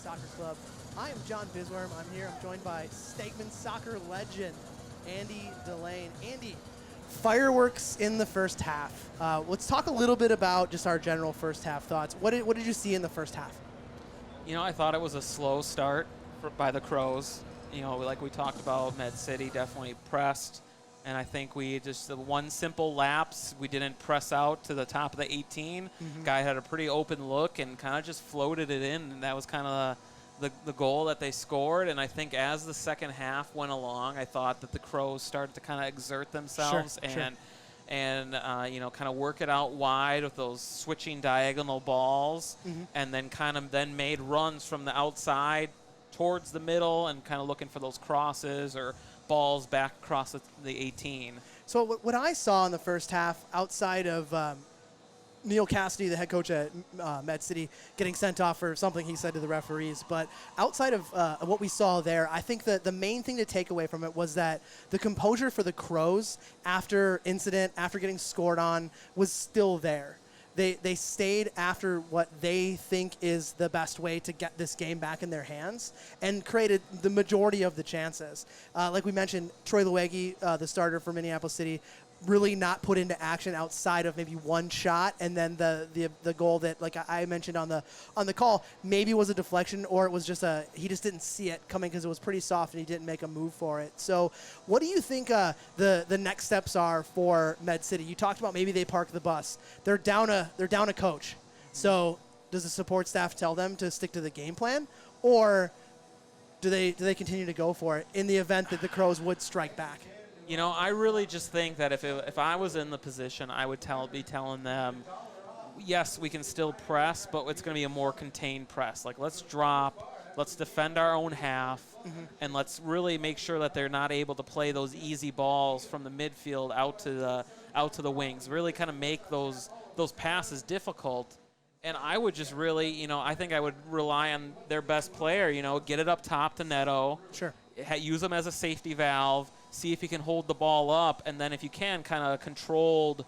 Soccer Club. I am John Bisworm. I'm here. I'm joined by Stegman soccer legend, Andy Delane. Andy, fireworks in the first half. Let's talk a little bit about just our general first half thoughts. What did you see in the first half? You know, I thought it was a slow start by the Crows. You know, like we talked about, Med City definitely pressed. And I think we just, the one simple lapse, we didn't press out to the top of the 18. Guy had a pretty open look and kind of just floated it in. And that was kind of the goal that they scored. And I think as the second half went along, I thought that the Crows started to kind of exert themselves and you know, kind of work it out wide with those switching diagonal balls, and then kind of made runs from the outside towards the middle and kind of looking for those crosses or balls back across the 18. So what I saw in the first half, outside of Neil Cassidy, the head coach at Med City, getting sent off for something he said to the referees, but outside of what we saw there, I think that the main thing to take away from it was that the composure for the Crows after getting scored on, was still there. They stayed after what they think is the best way to get this game back in their hands and created the majority of the chances. Like we mentioned, Troy Luegi, the starter for Minneapolis City, really not put into action outside of maybe one shot, and then the goal that, like I mentioned on the call, maybe was a deflection, or it was just he just didn't see it coming because it was pretty soft and he didn't make a move for it. So what do you think the next steps are for Med City? You talked about maybe they park the bus. They're down a coach. So does the support staff tell them to stick to the game plan, or do they continue to go for it in the event that the Crows would strike back? You know, I really just think that if I was in the position, I would be telling them, yes, we can still press, but it's going to be a more contained press. Like, let's drop, let's defend our own half, and let's really make sure that they're not able to play those easy balls from the midfield out to the wings. Really kind of make those passes difficult. And I would just really, you know, I think I would rely on their best player. You know, get it up top to Neto. Sure. Use them as a safety valve. See if you can hold the ball up, and then if you can, kind of controlled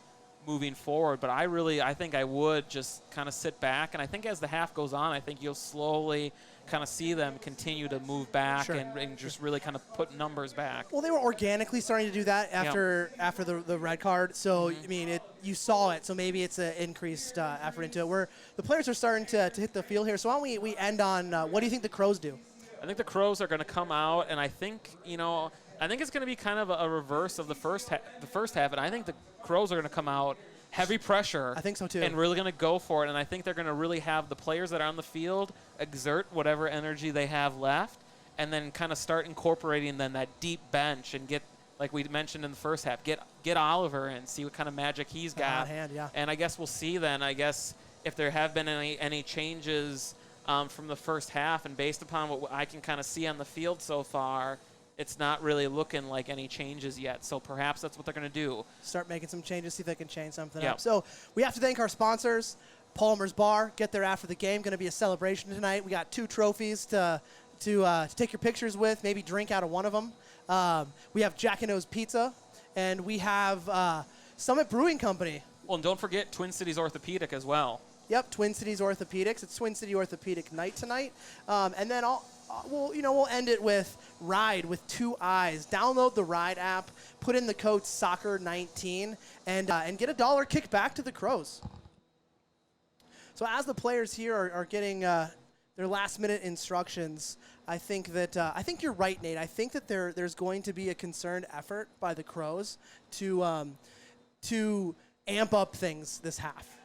moving forward. But I think I would just kind of sit back, and I think as the half goes on, I think you'll slowly kind of see them continue to move back and just really kind of put numbers back. Well, they were organically starting to do that after the red card. So, I mean, you saw it, so maybe it's an increased effort into it. Where the players are starting to hit the field here. So why don't we end on what do you think the Crows do? I think the Crows are going to come out, and I think, you know, I think it's going to be kind of a reverse of the first half, and I think the Crows are going to come out heavy pressure. I think so too. And really going to go for it, and I think they're going to really have the players that are on the field exert whatever energy they have left, and then kind of start incorporating then that deep bench and get, like we mentioned in the first half, get Oliver in, see what kind of magic he's got. Hand, yeah. And I guess we'll see then, I guess, if there have been any changes from the first half, and based upon what I can kind of see on the field so far, it's not really looking like any changes yet. So perhaps that's what they're going to do. Start making some changes, see if they can change something up. So we have to thank our sponsors, Palmer's Bar. Get there after the game. Going to be a celebration tonight. We got 2 trophies to take your pictures with, maybe drink out of one of them. We have Jack and O's Pizza, and we have Summit Brewing Company. Well, and don't forget Twin Cities Orthopedic as well. Yep, Twin Cities Orthopedics. It's Twin City Orthopedic night tonight. And then we'll end it with Ride with 2 I's. Download the Ride app, put in the code SOCCER19, and get $1 kicked back to the Crows. So as the players here are getting their last-minute instructions, I think you're right, Nate. I think that there's going to be a concerted effort by the Crows to amp up things this half.